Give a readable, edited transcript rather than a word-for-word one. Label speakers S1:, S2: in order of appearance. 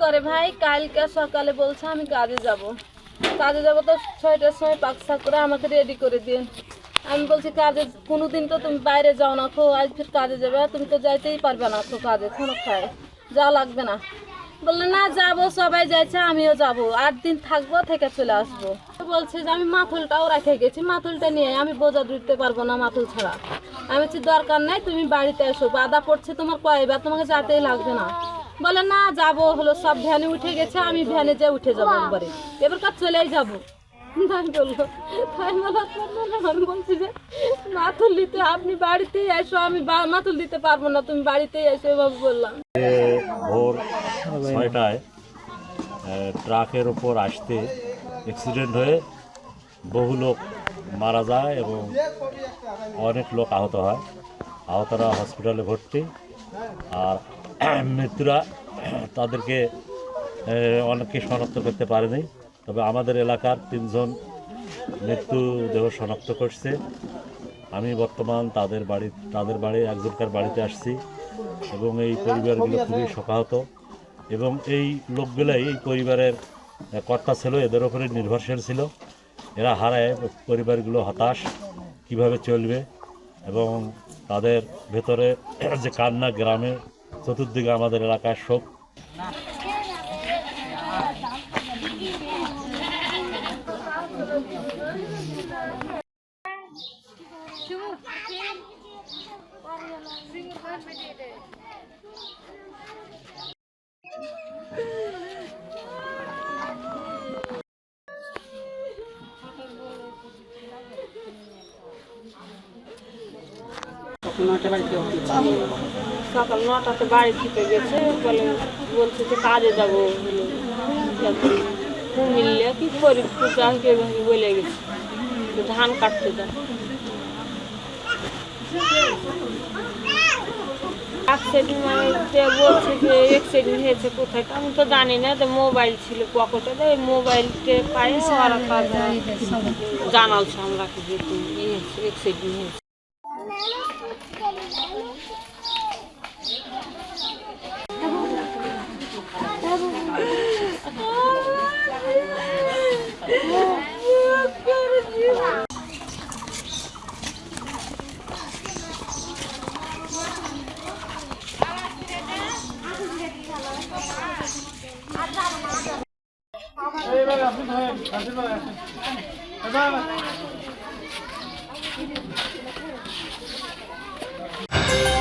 S1: করে ভাই কালকে সকালে বলছে আমি কাজে যাব তো 6টার সময় পাকশা করে আমাকে রেডি করে দিন। আমি বলছি কাজে কোনোদিন তো তুমি বাইরে যাও না খো, আজ ফির কাজে যাবে, তুমি তো যাইতেই পারবে না খো কাজে, কোনো খায় যাওয়া লাগবে না। বললে না যাবো, সবাই যাইছে আমিও যাব, 8 দিন থাকবো থেকে চলে আসবো। বলছে যে আমি মাথুলটাও রেখে গেছি, মাথুলটা নিয়ে আমি বোঝা দিতে পারবো না মাথুল ছাড়া। আমি বলছি দরকার নাই, তুমি বাড়িতে এসো, বাধা পড়ছে তোমার কয়বার, তোমাকে যেতেই লাগবে না। বলে না যাবো, হলো সব ভ্যানে উঠে গেছে, আমি ভ্যানে যে উঠে যাবো একবারে, এবার কাজ চলেই যাবো। আমি বলছি যে মাথুল দিতে আপনি বাড়িতেই এসো, আমি মাথুল দিতে পারবো না, তুমি বাড়িতেই এসো, এভাবে বললাম।
S2: ভোর 6টায় ট্রাকের ওপর আসতে অ্যাক্সিডেন্ট হয়ে বহু লোক মারা যায় এবং অনেক লোক আহত হয়। আহতরা হসপিটালে ভর্তি, আর মৃত্যুরা তাদেরকে অনেককে শনাক্ত করতে পারেনি। তবে আমাদের এলাকার 3 জন মৃত্যুদেহ শনাক্ত করছে। আমি বর্তমান তাদের বাড়ি একজনকার বাড়িতে আসছি এবং এই পরিবারগুলো খুবই শোকাহত এবং এই লোকগুলাই এই পরিবারের কর্তা ছিল, এদের ওপরে নির্ভরশীল ছিল। এরা হারায় পরিবারগুলো হতাশ, কিভাবে চলবে এবং তাদের ভেতরে যে কান্না, গ্রামে চতুর্দিকে আমাদের এলাকায় শোক।
S1: সকাল 9টাতে বাড়ি থেকে গেছে, বলছে যে কাজে যাবো, কুমিল্লা কি ফরিদপুর বলে গেছে, ধান কাটতে যায়। অ্যাক্সিডেন্ট মানে বলছে যে অ্যাক্সিডেন্ট হয়েছে কোথায়, আমি তো জানি না। মোবাইল ছিল পকেটে, ওই মোবাইলটা পাই জানালছে আমরা যে অ্যাক্সিডেন্ট হয়েছে।
S3: আপনি